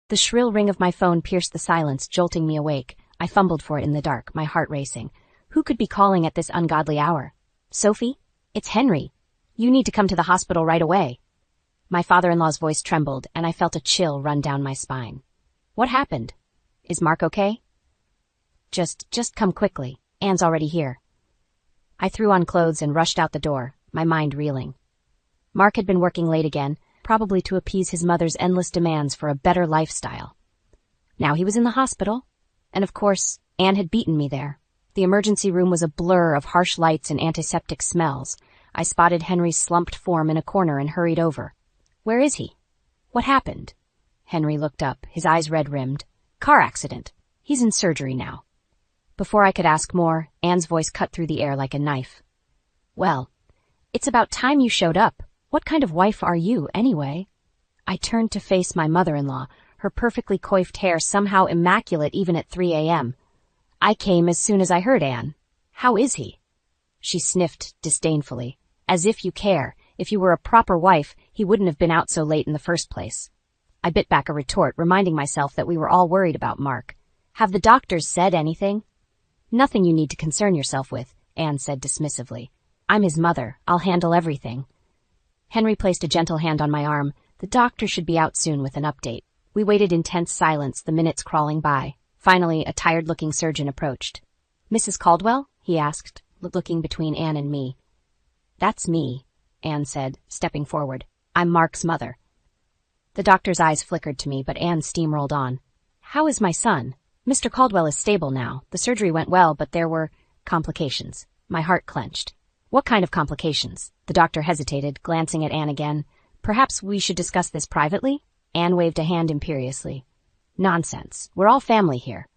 The shrill ring of my phone pierced the silence, jolting me awake. I fumbled for it in the dark, my heart racing. Who could be calling at this ungodly hour? Sophie? It's Henry. You need to come to the hospital right away. My father-in-law's voice trembled, and I felt a chill run down my spine. What happened? Is Mark okay? Just come quickly. Anne's already here. I threw on clothes and rushed out the door, my mind reeling. Mark had been working late again, probably to appease his mother's endless demands for a better lifestyle. Now he was in the hospital, and of course, Anne had beaten me there. The emergency room was a blur of harsh lights and antiseptic smells. I spotted Henry's slumped form in a corner and hurried over. Where is he? What happened? Henry looked up, his eyes red-rimmed. Car accident. He's in surgery now. Before I could ask more, Anne's voice cut through the air like a knife. Well, it's about time you showed up. What kind of wife are you, anyway? I turned to face my mother-in-law, her perfectly coiffed hair somehow immaculate even at 3 a.m. I came as soon as I heard Anne. How is he? She sniffed disdainfully. As if you care. If you were a proper wife, he wouldn't have been out so late in the first place. I bit back a retort, reminding myself that we were all worried about Mark. Have the doctors said anything? Nothing you need to concern yourself with, Anne said dismissively. I'm his mother. I'll handle everything. Henry placed a gentle hand on my arm. The doctor should be out soon with an update. We waited in tense silence, the minutes crawling by. Finally, a tired-looking surgeon approached. Mrs. Caldwell? He asked, looking between Anne and me. That's me, Anne said, stepping forward. I'm Mark's mother. The doctor's eyes flickered to me, but Anne steamrolled on. How is my son? Mr. Caldwell is stable now. The surgery went well, but there were complications. My heart clenched. What kind of complications? The doctor hesitated, glancing at Anne again. Perhaps we should discuss this privately? Anne waved a hand imperiously. Nonsense. We're all family here.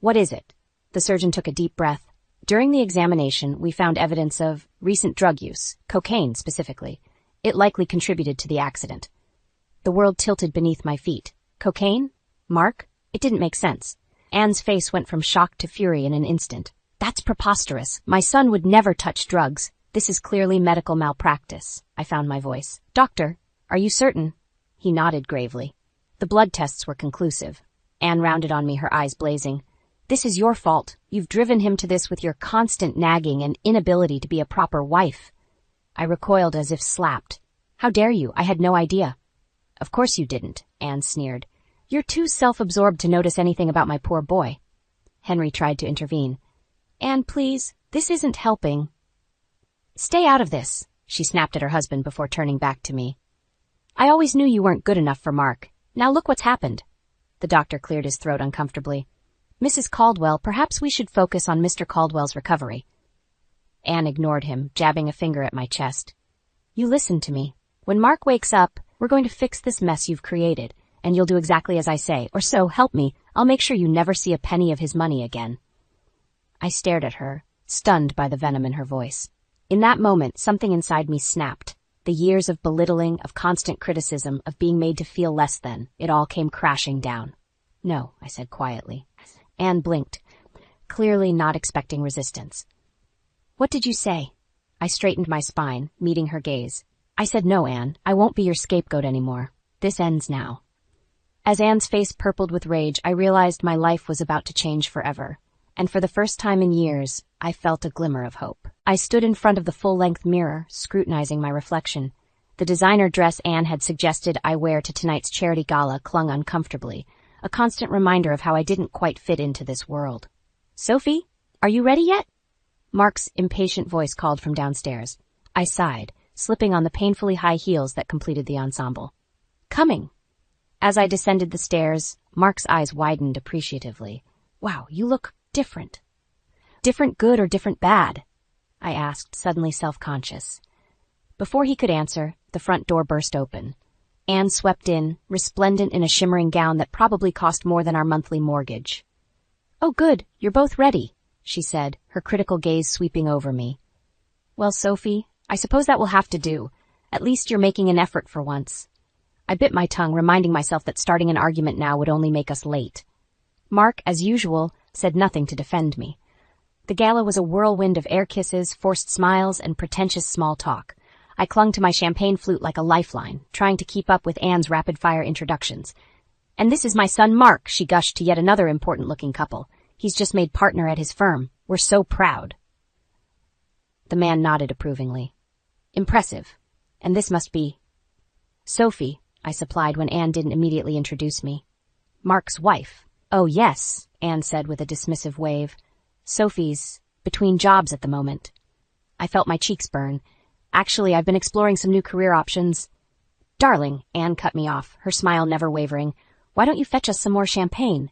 What is it? The surgeon took a deep breath. During the examination, we found evidence of recent drug use, cocaine specifically. It likely contributed to the accident. The world tilted beneath my feet. Cocaine? Mark? It didn't make sense. Anne's face went from shock to fury in an instant. That's preposterous. My son would never touch drugs. This is clearly medical malpractice. I found my voice. Doctor, are you certain? He nodded gravely. The blood tests were conclusive. Anne rounded on me, her eyes blazing. This is your fault. You've driven him to this with your constant nagging and inability to be a proper wife. I recoiled as if slapped. How dare you? I had no idea. Of course you didn't, Anne sneered. You're too self-absorbed to notice anything about my poor boy. Henry tried to intervene. Anne, please, this isn't helping. Stay out of this, she snapped at her husband before turning back to me. I always knew you weren't good enough for Mark. Now look what's happened. The doctor cleared his throat uncomfortably. Mrs. Caldwell, perhaps we should focus on Mr. Caldwell's recovery. Anne ignored him, jabbing a finger at my chest. You listen to me. When Mark wakes up, we're going to fix this mess you've created, and you'll do exactly as I say, or so, help me. I'll make sure you never see a penny of his money again. I stared at her, stunned by the venom in her voice. In that moment, something inside me snapped. The years of belittling, of constant criticism, of being made to feel less than, it all came crashing down. No, I said quietly. Anne blinked, clearly not expecting resistance. What did you say? I straightened my spine, meeting her gaze. I said no, Anne. I won't be your scapegoat anymore. This ends now. As Anne's face purpled with rage, I realized my life was about to change forever. And for the first time in years, I felt a glimmer of hope. I stood in front of the full-length mirror, scrutinizing my reflection. The designer dress Anne had suggested I wear to tonight's charity gala clung uncomfortably, a constant reminder of how I didn't quite fit into this world. Sophie, are you ready yet? Mark's impatient voice called from downstairs. I sighed, slipping on the painfully high heels that completed the ensemble. Coming. As I descended the stairs, Mark's eyes widened appreciatively. Wow, you look different. Different good or different bad? I asked, suddenly self-conscious. Before he could answer, the front door burst open. Anne swept in, resplendent in a shimmering gown that probably cost more than our monthly mortgage. Oh, good, you're both ready, she said, her critical gaze sweeping over me. Well, Sophie, I suppose that will have to do. At least you're making an effort for once. I bit my tongue, reminding myself that starting an argument now would only make us late. Mark, as usual, said nothing to defend me. The gala was a whirlwind of air kisses, forced smiles, and pretentious small talk. I clung to my champagne flute like a lifeline, trying to keep up with Anne's rapid-fire introductions. And this is my son Mark, she gushed to yet another important-looking couple. He's just made partner at his firm. We're so proud. The man nodded approvingly. Impressive. And this must be Sophie, I supplied when Anne didn't immediately introduce me. Mark's wife. Oh, yes, Anne said with a dismissive wave. Sophie's between jobs at the moment. I felt my cheeks burn. Actually, I've been exploring some new career options. Darling, Anne cut me off, her smile never wavering. Why don't you fetch us some more champagne?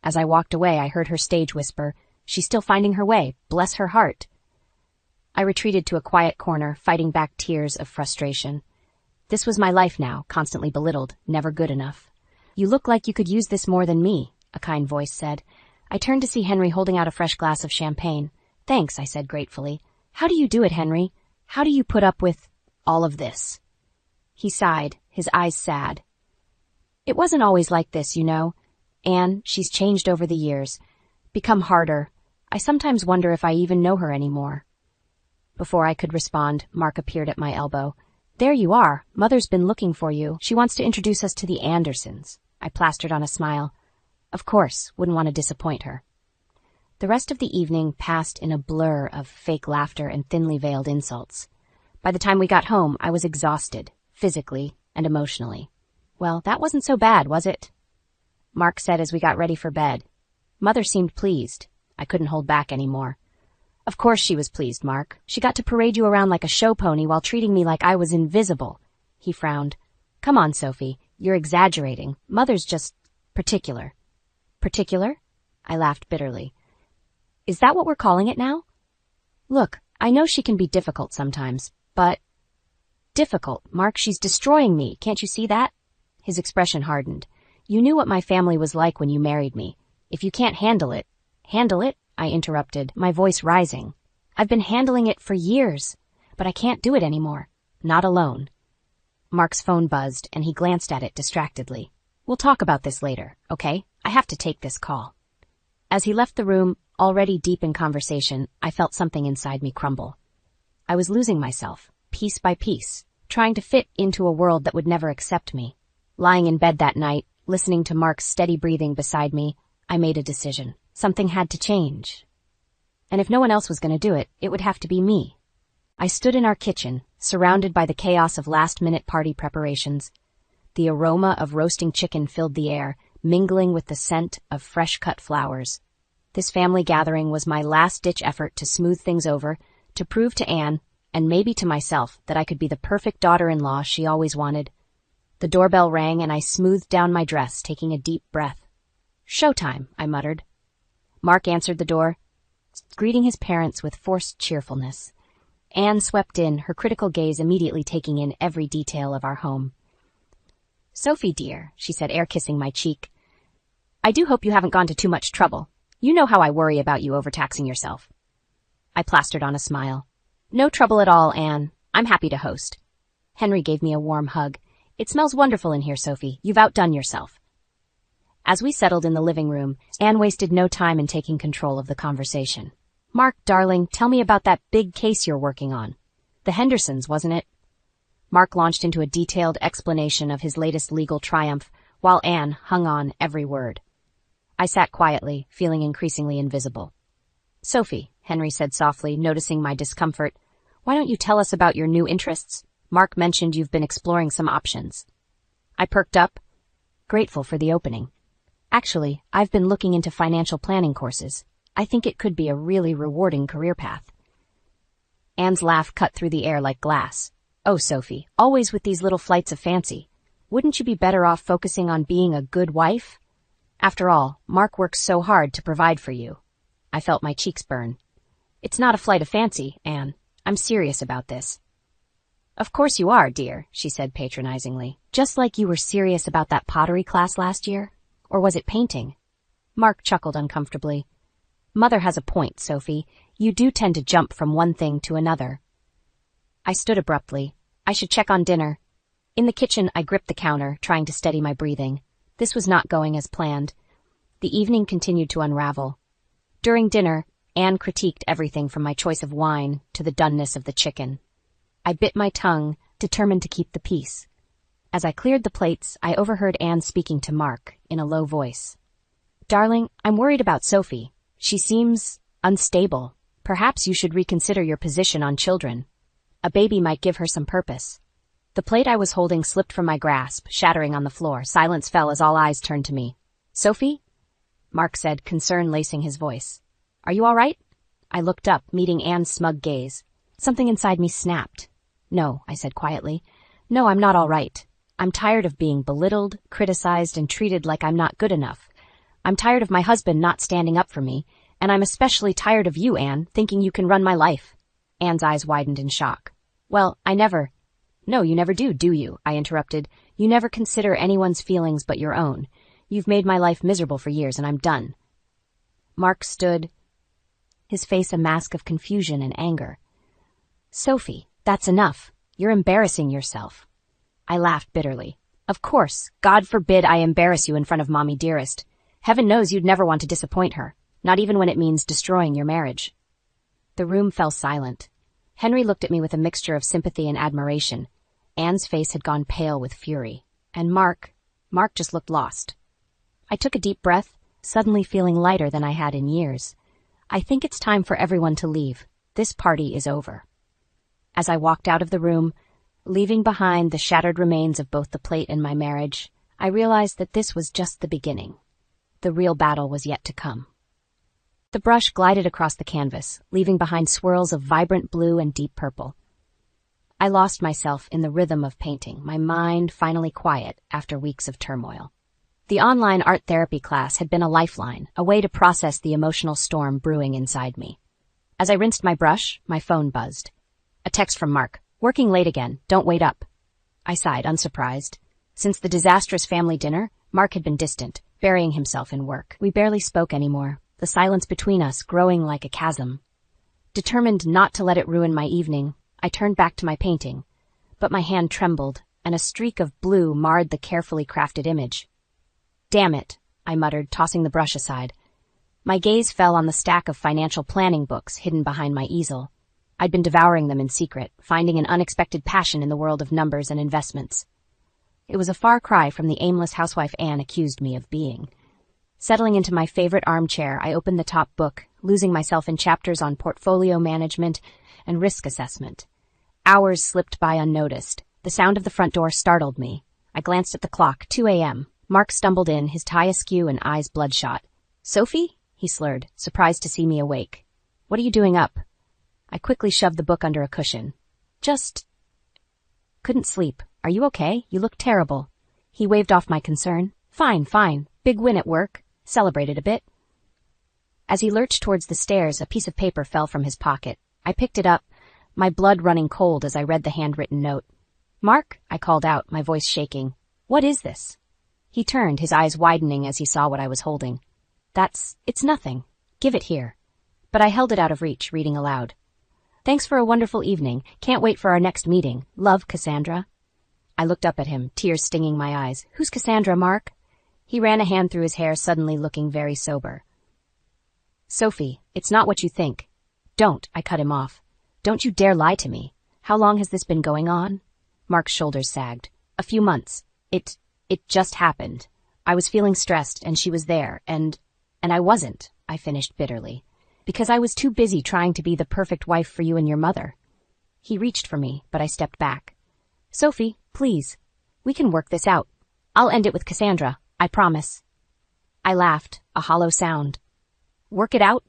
As I walked away, I heard her stage whisper, She's still finding her way, bless her heart. I retreated to a quiet corner, fighting back tears of frustration. This was my life now, constantly belittled, never good enough. You look like you could use this more than me, a kind voice said. I turned to see Henry holding out a fresh glass of champagne. Thanks, I said gratefully. How do you do it, Henry? How do you put up with all of this? He sighed, his eyes sad. It wasn't always like this, you know. Anne, she's changed over the years. Become harder. I sometimes wonder if I even know her anymore. Before I could respond, Mark appeared at my elbow. There you are. Mother's been looking for you. She wants to introduce us to the Andersons. I plastered on a smile. Of course, wouldn't want to disappoint her. The rest of the evening passed in a blur of fake laughter and thinly veiled insults. By the time we got home, I was exhausted, physically and emotionally. Well, that wasn't so bad, was it? Mark said as we got ready for bed. Mother seemed pleased. I couldn't hold back anymore. Of course she was pleased, Mark. She got to parade you around like a show pony while treating me like I was invisible. He frowned. Come on, Sophie. You're exaggerating. Mother's just particular. Particular? I laughed bitterly. Is that what we're calling it now? Look, I know she can be difficult sometimes, but... Difficult, Mark, she's destroying me. Can't you see that? His expression hardened. You knew what my family was like when you married me. If you can't handle it... Handle it? I interrupted, my voice rising. I've been handling it for years, but I can't do it anymore. Not alone. Mark's phone buzzed, and he glanced at it distractedly. We'll talk about this later, okay? I have to take this call. As he left the room, already deep in conversation, I felt something inside me crumble. I was losing myself, piece by piece, trying to fit into a world that would never accept me. Lying in bed that night, listening to Mark's steady breathing beside me, I made a decision. Something had to change. And if no one else was going to do it, it would have to be me. I stood in our kitchen, surrounded by the chaos of last-minute party preparations. The aroma of roasting chicken filled the air, mingling with the scent of fresh-cut flowers. This family gathering was my last-ditch effort to smooth things over, to prove to Anne, and maybe to myself, that I could be the perfect daughter-in-law she always wanted. The doorbell rang, and I smoothed down my dress, taking a deep breath. Showtime, I muttered. Mark answered the door, greeting his parents with forced cheerfulness. Anne swept in, her critical gaze immediately taking in every detail of our home. Sophie, dear, she said, air-kissing my cheek. I do hope you haven't gone to too much trouble. You know how I worry about you overtaxing yourself. I plastered on a smile. No trouble at all, Anne. I'm happy to host. Henry gave me a warm hug. It smells wonderful in here, Sophie. You've outdone yourself. As we settled in the living room, Anne wasted no time in taking control of the conversation. Mark, darling, tell me about that big case you're working on. The Hendersons, wasn't it? Mark launched into a detailed explanation of his latest legal triumph, while Anne hung on every word. I sat quietly, feeling increasingly invisible. Sophie, Henry said softly, noticing my discomfort, why don't you tell us about your new interests? Mark mentioned you've been exploring some options. I perked up, grateful for the opening. Actually, I've been looking into financial planning courses. I think it could be a really rewarding career path. Anne's laugh cut through the air like glass. Oh, Sophie, always with these little flights of fancy. Wouldn't you be better off focusing on being a good wife? After all, Mark works so hard to provide for you. I felt my cheeks burn. It's not a flight of fancy, Anne. I'm serious about this. Of course you are, dear, she said patronizingly. Just like you were serious about that pottery class last year. Or was it painting? Mark chuckled uncomfortably. Mother has a point, Sophie. You do tend to jump from one thing to another. I stood abruptly. I should check on dinner. In the kitchen, I gripped the counter, trying to steady my breathing. This was not going as planned. The evening continued to unravel. During dinner, Anne critiqued everything from my choice of wine to the doneness of the chicken. I bit my tongue, determined to keep the peace. As I cleared the plates, I overheard Anne speaking to Mark, in a low voice. Darling, I'm worried about Sophie. She seems unstable. Perhaps you should reconsider your position on children. A baby might give her some purpose. The plate I was holding slipped from my grasp, shattering on the floor. Silence fell as all eyes turned to me. Sophie? Mark said, concern lacing his voice. Are you all right? I looked up, meeting Anne's smug gaze. Something inside me snapped. No, I said quietly. No, I'm not all right. I'm tired of being belittled, criticized, and treated like I'm not good enough. I'm tired of my husband not standing up for me, and I'm especially tired of you, Anne, thinking you can run my life. Anne's eyes widened in shock. Well, No, you never do you? I interrupted. You never consider anyone's feelings but your own. You've made my life miserable for years, and I'm done. Mark stood, his face a mask of confusion and anger. Sophie, that's enough. You're embarrassing yourself. I laughed bitterly. Of course, God forbid I embarrass you in front of Mommy dearest. Heaven knows you'd never want to disappoint her, not even when it means destroying your marriage. The room fell silent. Henry looked at me with a mixture of sympathy and admiration. Anne's face had gone pale with fury. And Mark just looked lost. I took a deep breath, suddenly feeling lighter than I had in years. I think it's time for everyone to leave. This party is over. As I walked out of the room, leaving behind the shattered remains of both the plate and my marriage, I realized that this was just the beginning. The real battle was yet to come. The brush glided across the canvas, leaving behind swirls of vibrant blue and deep purple. I lost myself in the rhythm of painting, my mind finally quiet after weeks of turmoil. The online art therapy class had been a lifeline, a way to process the emotional storm brewing inside me. As I rinsed my brush, my phone buzzed. A text from Mark. Working late again, don't wait up. I sighed, unsurprised. Since the disastrous family dinner, Mark had been distant, burying himself in work. We barely spoke anymore, the silence between us growing like a chasm. Determined not to let it ruin my evening, I turned back to my painting, but my hand trembled, and a streak of blue marred the carefully crafted image. Damn it, I muttered, tossing the brush aside. My gaze fell on the stack of financial planning books hidden behind my easel. I'd been devouring them in secret, finding an unexpected passion in the world of numbers and investments. It was a far cry from the aimless housewife Anne accused me of being. Settling into my favorite armchair, I opened the top book, losing myself in chapters on portfolio management and risk assessment. Hours slipped by unnoticed. The sound of the front door startled me. I glanced at the clock, 2 a.m. Mark stumbled in, his tie askew and eyes bloodshot. Sophie? He slurred, surprised to see me awake. What are you doing up? I quickly shoved the book under a cushion. Couldn't sleep. Are you okay? You look terrible. He waved off my concern. Fine. Big win at work. Celebrated a bit. As he lurched towards the stairs, a piece of paper fell from his pocket. I picked it up, my blood running cold as I read the handwritten note. Mark, I called out, my voice shaking. What is this? He turned, his eyes widening as he saw what I was holding. It's nothing. Give it here. But I held it out of reach, reading aloud. Thanks for a wonderful evening. Can't wait for our next meeting. Love, Cassandra. I looked up at him, tears stinging my eyes. Who's Cassandra, Mark? He ran a hand through his hair, suddenly looking very sober. Sophie, it's not what you think. Don't, I cut him off. Don't you dare lie to me. How long has this been going on? Mark's shoulders sagged. A few months. It just happened. I was feeling stressed, and she was there, and I wasn't, I finished bitterly. Because I was too busy trying to be the perfect wife for you and your mother. He reached for me, but I stepped back. Sophie, please. We can work this out. I'll end it with Cassandra, I promise. I laughed, a hollow sound. Work it out?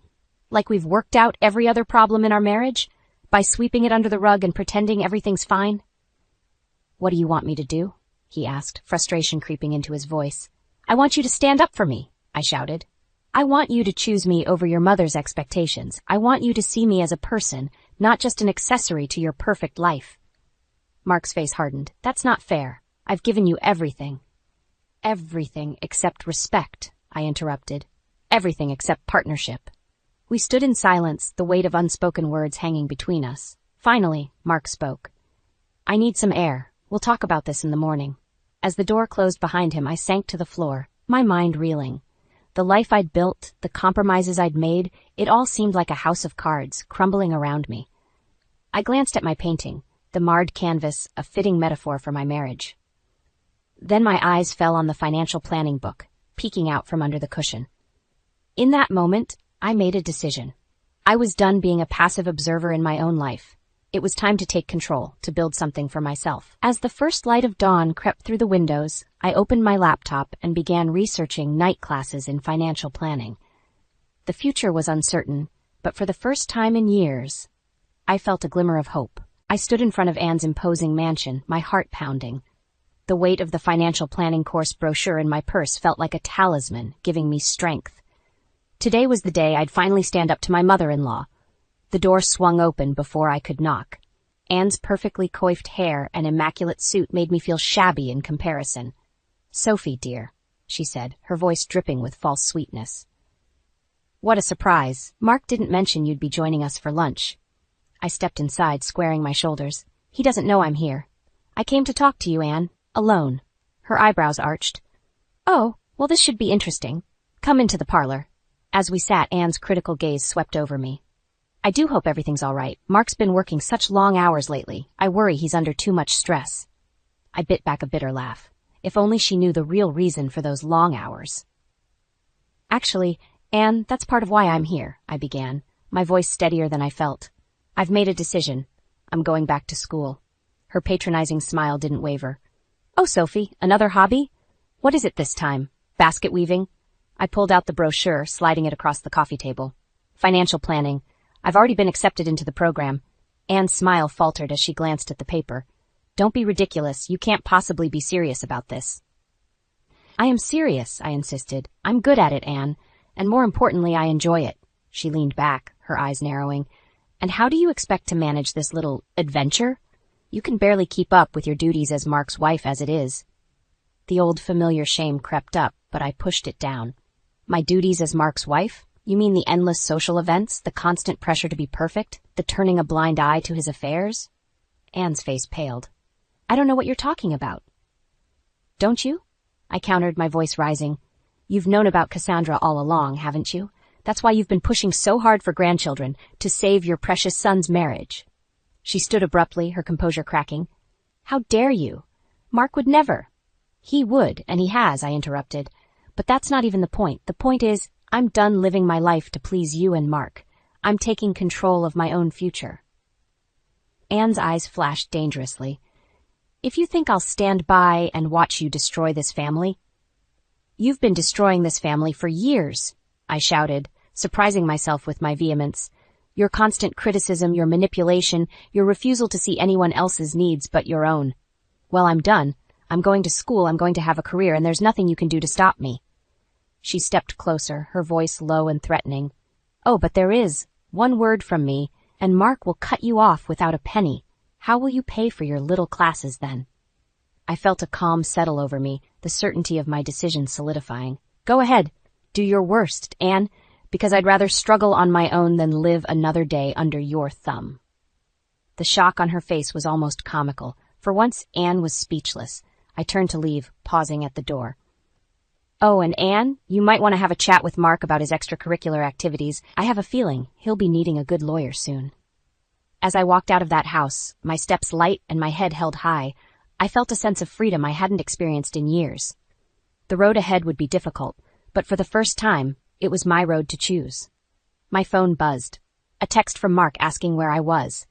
Like we've worked out every other problem in our marriage? By sweeping it under the rug and pretending everything's fine? What do you want me to do? He asked, frustration creeping into his voice. I want you to stand up for me, I shouted. I want you to choose me over your mother's expectations. I want you to see me as a person, not just an accessory to your perfect life. Mark's face hardened. That's not fair. I've given you everything. Everything except respect, I interrupted. Everything except partnership. We stood in silence, the weight of unspoken words hanging between us. Finally, Mark spoke. I need some air. We'll talk about this in the morning. As the door closed behind him, I sank to the floor, my mind reeling. The life I'd built, the compromises I'd made, it all seemed like a house of cards, crumbling around me. I glanced at my painting, the marred canvas, a fitting metaphor for my marriage. Then my eyes fell on the financial planning book. peeking out from under the cushion. In that moment, I made a decision. I was done being a passive observer in my own life. It was time to take control, to build something for myself. As the first light of dawn crept through the windows, I opened my laptop and began researching night classes in financial planning. The future was uncertain, but for the first time in years, I felt a glimmer of hope. I stood in front of Anne's imposing mansion, my heart pounding. The weight of the financial planning course brochure in my purse felt like a talisman, giving me strength. Today was the day I'd finally stand up to my mother-in-law. The door swung open before I could knock. Anne's perfectly coiffed hair and immaculate suit made me feel shabby in comparison. "Sophie, dear," she said, her voice dripping with false sweetness. "What a surprise. Mark didn't mention you'd be joining us for lunch." I stepped inside, squaring my shoulders. "He doesn't know I'm here. I came to talk to you, Anne. Alone." Her eyebrows arched. "Oh, well, this should be interesting. Come into the parlor." As we sat, Anne's critical gaze swept over me. "I do hope everything's all right. Mark's been working such long hours lately. I worry he's under too much stress." I bit back a bitter laugh. If only she knew the real reason for those long hours. "Actually, Anne, that's part of why I'm here," I began, my voice steadier than I felt. "I've made a decision. I'm going back to school." Her patronizing smile didn't waver. "Oh, Sophie, another hobby? What is it this time? Basket weaving?" I pulled out the brochure, sliding it across the coffee table. "Financial planning. I've already been accepted into the program." Anne's smile faltered as she glanced at the paper. "Don't be ridiculous. You can't possibly be serious about this." "I am serious," I insisted. "I'm good at it, Anne. And more importantly, I enjoy it." She leaned back, her eyes narrowing. "And how do you expect to manage this little adventure? You can barely keep up with your duties as Mark's wife as it is." The old familiar shame crept up, but I pushed it down. "My duties as Mark's wife? You mean the endless social events, the constant pressure to be perfect, the turning a blind eye to his affairs?" Anne's face paled. "I don't know what you're talking about." "Don't you?" I countered, my voice rising. "You've known about Cassandra all along, haven't you? That's why you've been pushing so hard for grandchildren, to save your precious son's marriage." She stood abruptly, her composure cracking. "How dare you? Mark would never." "He would, and he has," I interrupted. "But that's not even the point. The point is, I'm done living my life to please you and Mark. I'm taking control of my own future." Anne's eyes flashed dangerously. "If you think I'll stand by and watch you destroy this family—" "You've been destroying this family for years," I shouted, surprising myself with my vehemence. "Your constant criticism, your manipulation, your refusal to see anyone else's needs but your own. Well, I'm done. I'm going to school, I'm going to have a career, and there's nothing you can do to stop me." She stepped closer, her voice low and threatening. "Oh, but there is. One word from me, and Mark will cut you off without a penny. How will you pay for your little classes then?" I felt a calm settle over me, the certainty of my decision solidifying. "Go ahead. Do your worst, Anne, because I'd rather struggle on my own than live another day under your thumb." The shock on her face was almost comical. For once, Anne was speechless. I turned to leave, pausing at the door. "Oh, and Anne, you might want to have a chat with Mark about his extracurricular activities. I have a feeling he'll be needing a good lawyer soon." As I walked out of that house, my steps light and my head held high, I felt a sense of freedom I hadn't experienced in years. The road ahead would be difficult, but for the first time, it was my road to choose. My phone buzzed. A text from Mark asking where I was.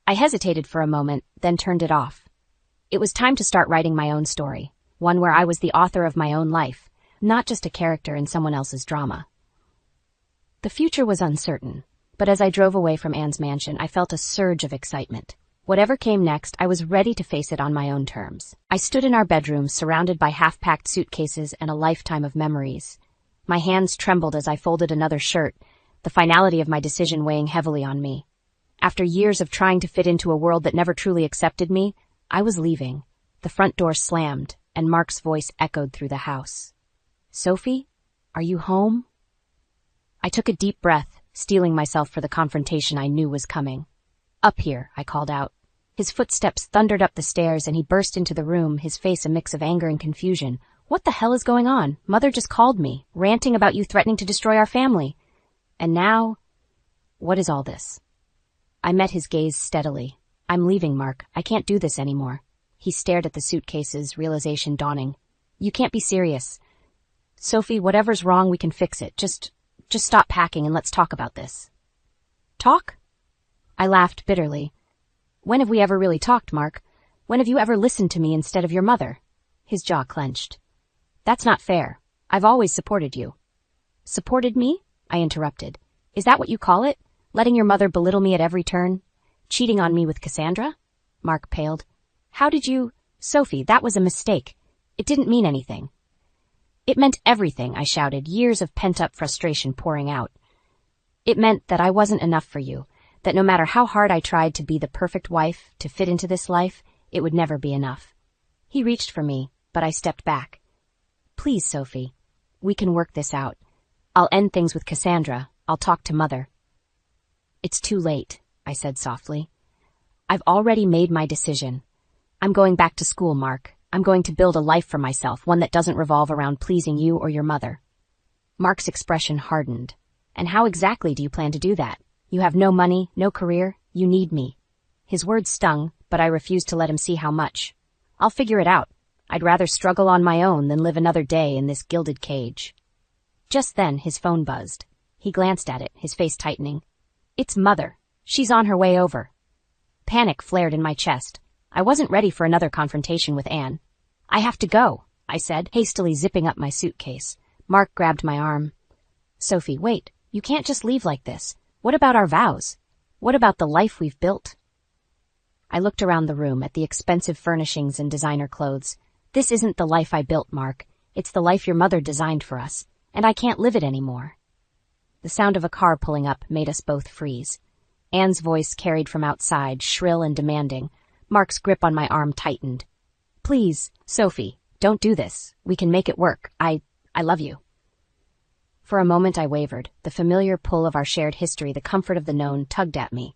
I hesitated for a moment, then turned it off. It was time to start writing my own story, one where I was the author of my own life, not just a character in someone else's drama. The future was uncertain, but as I drove away from Anne's mansion, I felt a surge of excitement. Whatever came next, I was ready to face it on my own terms. I stood in our bedroom, surrounded by half-packed suitcases and a lifetime of memories. My hands trembled as I folded another shirt, the finality of my decision weighing heavily on me. After years of trying to fit into a world that never truly accepted me, I was leaving. The front door slammed, and Mark's voice echoed through the house. "Sophie, are you home?" I took a deep breath, steeling myself for the confrontation I knew was coming. "Up here," I called out. His footsteps thundered up the stairs, and he burst into the room, his face a mix of anger and confusion. "What the hell is going on? Mother just called me, ranting about you threatening to destroy our family. And now, what is all this?" I met his gaze steadily. "I'm leaving, Mark. I can't do this anymore." He stared at the suitcases, realization dawning. "You can't be serious." Sophie, whatever's wrong, we can fix it. Just stop packing and let's talk about this. Talk? I laughed bitterly. When have we ever really talked, Mark? When have you ever listened to me instead of your mother? His jaw clenched. That's not fair. I've always supported you. Supported me? I interrupted. Is that what you call it? Letting your mother belittle me at every turn? Cheating on me with Cassandra? Mark paled. How did you... Sophie, that was a mistake. It didn't mean anything. It meant everything, I shouted, years of pent-up frustration pouring out. It meant that I wasn't enough for you, that no matter how hard I tried to be the perfect wife, to fit into this life, it would never be enough. He reached for me, but I stepped back. Please, Sophie, we can work this out. I'll end things with Cassandra. I'll talk to Mother. It's too late, I said softly. I've already made my decision. I'm going back to school, Mark. I'm going to build a life for myself, one that doesn't revolve around pleasing you or your mother. Mark's expression hardened. And how exactly do you plan to do that? You have no money, no career. You need me. His words stung, but I refused to let him see how much. I'll figure it out. I'd rather struggle on my own than live another day in this gilded cage. Just then, his phone buzzed. He glanced at it, his face tightening. It's Mother. She's on her way over. Panic flared in my chest. I wasn't ready for another confrontation with Anne. I have to go, I said, hastily zipping up my suitcase. Mark grabbed my arm. Sophie, wait. You can't just leave like this. What about our vows? What about the life we've built? I looked around the room at the expensive furnishings and designer clothes. This isn't the life I built, Mark. It's the life your mother designed for us, and I can't live it anymore. The sound of a car pulling up made us both freeze. Anne's voice carried from outside, shrill and demanding. Mark's grip on my arm tightened. Please, Sophie, don't do this. We can make it work. I love you. For a moment I wavered. The familiar pull of our shared history, the comfort of the known, tugged at me.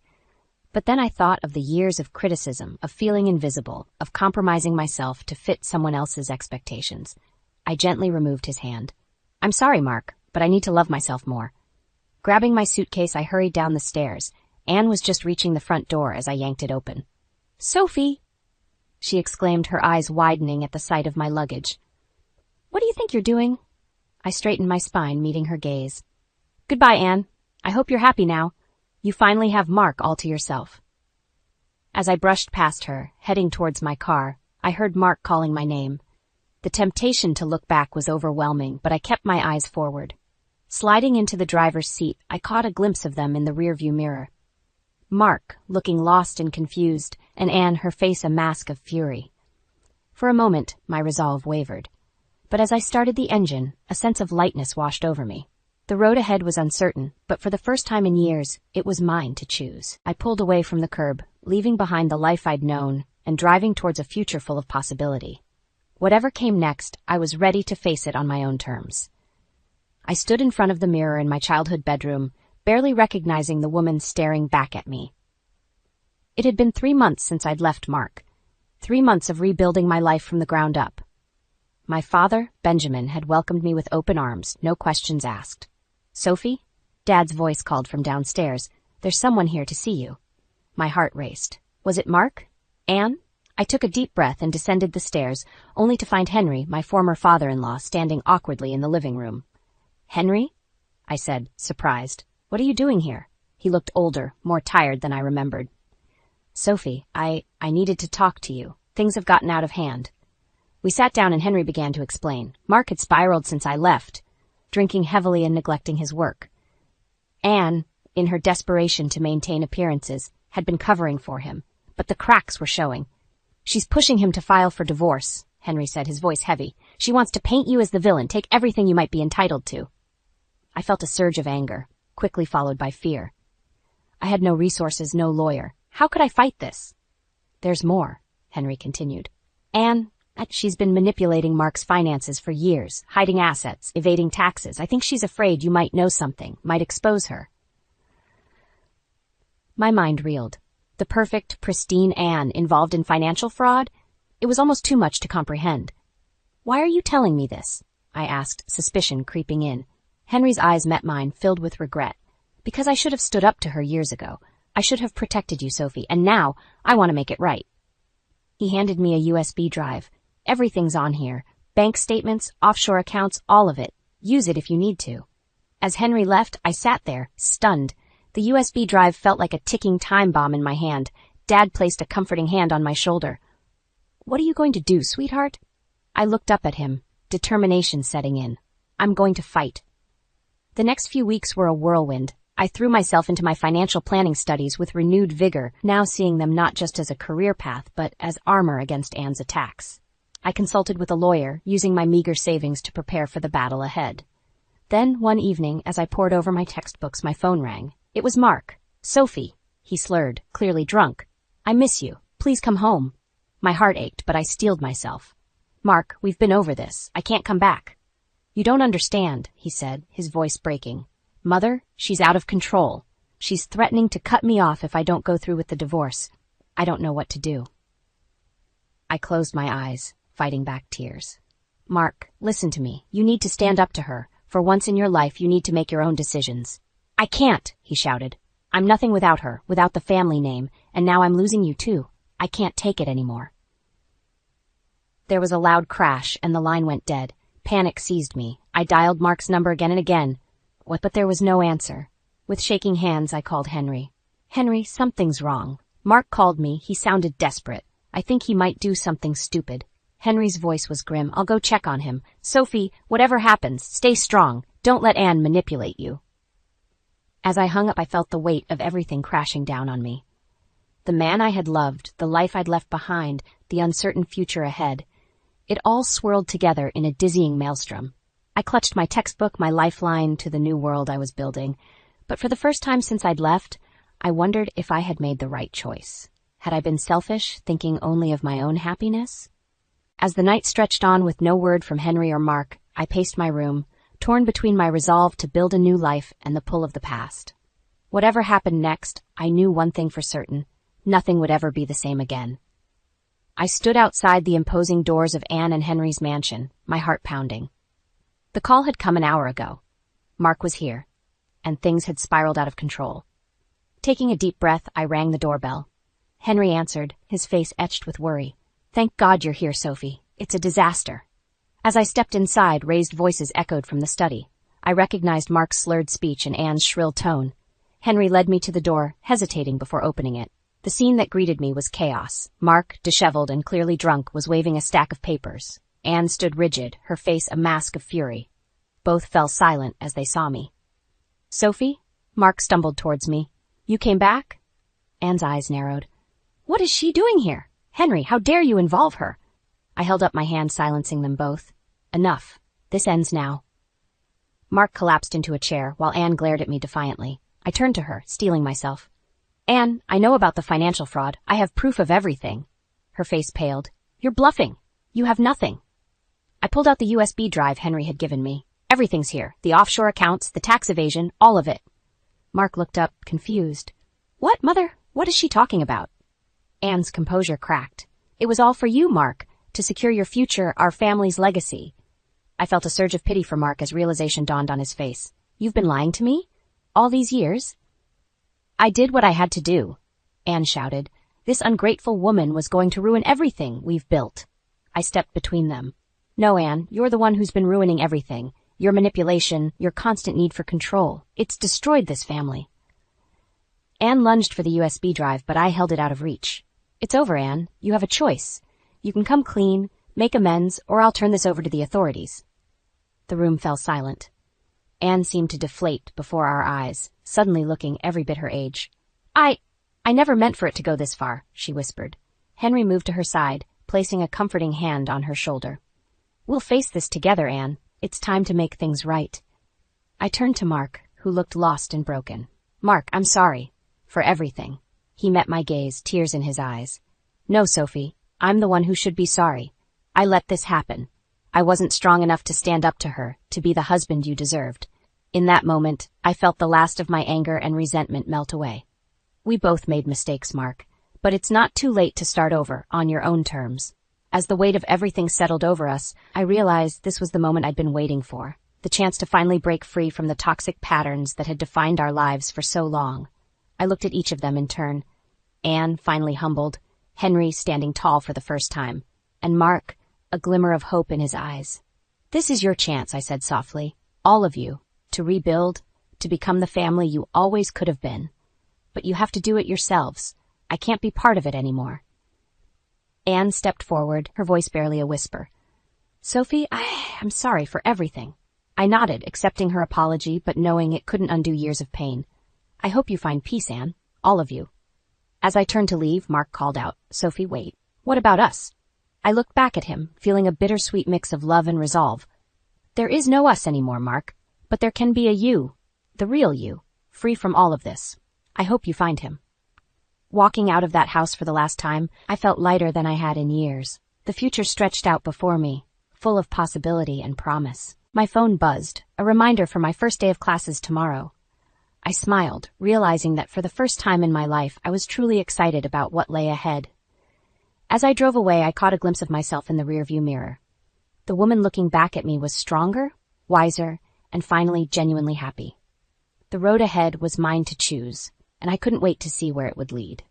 But then I thought of the years of criticism, of feeling invisible, of compromising myself to fit someone else's expectations. I gently removed his hand. I'm sorry, Mark, but I need to love myself more. Grabbing my suitcase, I hurried down the stairs. Anne was just reaching the front door as I yanked it open. Sophie! She exclaimed, her eyes widening at the sight of my luggage. What do you think you're doing? I straightened my spine, meeting her gaze. Goodbye, Anne. I hope you're happy now. You finally have Mark all to yourself. As I brushed past her, heading towards my car, I heard Mark calling my name. The temptation to look back was overwhelming, but I kept my eyes forward. Sliding into the driver's seat, I caught a glimpse of them in the rearview mirror. Mark, looking lost and confused, and Anne, her face a mask of fury. For a moment, my resolve wavered. But as I started the engine, a sense of lightness washed over me. The road ahead was uncertain, but for the first time in years, it was mine to choose. I pulled away from the curb, leaving behind the life I'd known, and driving towards a future full of possibility. Whatever came next, I was ready to face it on my own terms. I stood in front of the mirror in my childhood bedroom, barely recognizing the woman staring back at me. It had been 3 months since I'd left Mark. 3 months of rebuilding my life from the ground up. My father, Benjamin, had welcomed me with open arms, no questions asked. Sophie? Dad's voice called from downstairs. There's someone here to see you. My heart raced. Was it Mark? Anne? I took a deep breath and descended the stairs, only to find Henry, my former father-in-law, standing awkwardly in the living room. Henry? I said, surprised. What are you doing here? He looked older, more tired than I remembered. Sophie, I needed to talk to you. Things have gotten out of hand. We sat down and Henry began to explain. Mark had spiraled since I left, drinking heavily and neglecting his work. Anne, in her desperation to maintain appearances, had been covering for him, but the cracks were showing. She's pushing him to file for divorce, Henry said, his voice heavy. She wants to paint you as the villain, take everything you might be entitled to. I felt a surge of anger, quickly followed by fear. I had no resources, no lawyer. How could I fight this? There's more, Henry continued. Anne, she's been manipulating Mark's finances for years, hiding assets, evading taxes. I think she's afraid you might know something, might expose her. My mind reeled. The perfect, pristine Anne involved in financial fraud? It was almost too much to comprehend. Why are you telling me this? I asked, suspicion creeping in. Henry's eyes met mine, filled with regret. Because I should have stood up to her years ago. I should have protected you, Sophie, and now I want to make it right. He handed me a USB drive. Everything's on here. Bank statements, offshore accounts, all of it. Use it if you need to. As Henry left, I sat there, stunned. The USB drive felt like a ticking time bomb in my hand. Dad placed a comforting hand on my shoulder. "What are you going to do, sweetheart?" I looked up at him, determination setting in. I'm going to fight. The next few weeks were a whirlwind. I threw myself into my financial planning studies with renewed vigor, now seeing them not just as a career path, but as armor against Anne's attacks. I consulted with a lawyer, using my meager savings to prepare for the battle ahead. Then, one evening, as I pored over my textbooks, my phone rang. It was Mark. "Sophie," he slurred, clearly drunk. "I miss you. Please come home." My heart ached, but I steeled myself. "Mark, we've been over this. I can't come back." "You don't understand," he said, his voice breaking. "Mother, she's out of control. She's threatening to cut me off if I don't go through with the divorce. I don't know what to do." I closed my eyes, fighting back tears. "Mark, listen to me. You need to stand up to her. For once in your life, you need to make your own decisions." "I can't," he shouted. "I'm nothing without her, without the family name, and now I'm losing you too. I can't take it anymore." There was a loud crash, and the line went dead. Panic seized me. I dialed Mark's number again and again. But there was no answer. With shaking hands, I called Henry. "Henry, something's wrong." Mark called me. He sounded desperate. I think he might do something stupid. Henry's voice was grim. "I'll go check on him. Sophie, whatever happens, stay strong. Don't let Anne manipulate you." As I hung up, I felt the weight of everything crashing down on me. The man I had loved, the life I'd left behind, the uncertain future ahead. It all swirled together in a dizzying maelstrom. I clutched my textbook, my lifeline to the new world I was building. But for the first time since I'd left, I wondered if I had made the right choice. Had I been selfish, thinking only of my own happiness? As the night stretched on with no word from Henry or Mark, I paced my room, torn between my resolve to build a new life and the pull of the past. Whatever happened next, I knew one thing for certain. Nothing would ever be the same again. I stood outside the imposing doors of Anne and Henry's mansion, my heart pounding. The call had come an hour ago. Mark was here, and things had spiraled out of control. Taking a deep breath, I rang the doorbell. Henry answered, his face etched with worry. "Thank God you're here, Sophie. It's a disaster." As I stepped inside, raised voices echoed from the study. I recognized Mark's slurred speech and Anne's shrill tone. Henry led me to the door, hesitating before opening it. The scene that greeted me was chaos. Mark, disheveled and clearly drunk, was waving a stack of papers. Anne stood rigid, her face a mask of fury. Both fell silent as they saw me. "Sophie?" Mark stumbled towards me. "You came back?" Anne's eyes narrowed. "What is she doing here? Henry, how dare you involve her?" I held up my hand, silencing them both. "Enough. This ends now." Mark collapsed into a chair, while Anne glared at me defiantly. I turned to her, steeling myself. "Anne, I know about the financial fraud. I have proof of everything." Her face paled. "You're bluffing. You have nothing." I pulled out the USB drive Henry had given me. "Everything's here. The offshore accounts, the tax evasion, all of it." Mark looked up, confused. "What, Mother? What is she talking about?" Anne's composure cracked. "It was all for you, Mark, to secure your future, our family's legacy." I felt a surge of pity for Mark as realization dawned on his face. "You've been lying to me? All these years?" "I did what I had to do," Anne shouted. "This ungrateful woman was going to ruin everything we've built." I stepped between them. "No, Anne, you're the one who's been ruining everything. Your manipulation, your constant need for control. It's destroyed this family." Anne lunged for the USB drive, but I held it out of reach. "It's over, Anne. You have a choice. You can come clean, make amends, or I'll turn this over to the authorities." The room fell silent. Anne seemed to deflate before our eyes, suddenly looking every bit her age. I never meant for it to go this far," she whispered. Henry moved to her side, placing a comforting hand on her shoulder. "We'll face this together, Anne. It's time to make things right." I turned to Mark, who looked lost and broken. "Mark, I'm sorry. For everything." He met my gaze, tears in his eyes. "No, Sophie. I'm the one who should be sorry. I let this happen. I wasn't strong enough to stand up to her, to be the husband you deserved." In that moment, I felt the last of my anger and resentment melt away. "We both made mistakes, Mark, but it's not too late to start over, on your own terms." As the weight of everything settled over us, I realized this was the moment I'd been waiting for, the chance to finally break free from the toxic patterns that had defined our lives for so long. I looked at each of them in turn. Anne, finally humbled, Henry standing tall for the first time, and Mark, a glimmer of hope in his eyes. "This is your chance," I said softly. "All of you. To rebuild, to become the family you always could have been. But you have to do it yourselves. I can't be part of it anymore." Anne stepped forward, her voice barely a whisper. "Sophie, I'm sorry for everything." I nodded, accepting her apology, but knowing it couldn't undo years of pain. "I hope you find peace, Anne. All of you." As I turned to leave, Mark called out, "Sophie, wait. What about us?" I looked back at him, feeling a bittersweet mix of love and resolve. "There is no us anymore, Mark, but there can be a you, the real you, free from all of this. I hope you find him." Walking out of that house for the last time, I felt lighter than I had in years. The future stretched out before me, full of possibility and promise. My phone buzzed, a reminder for my first day of classes tomorrow. I smiled, realizing that for the first time in my life, I was truly excited about what lay ahead. As I drove away, I caught a glimpse of myself in the rearview mirror. The woman looking back at me was stronger, wiser, and finally genuinely happy. The road ahead was mine to choose, and I couldn't wait to see where it would lead.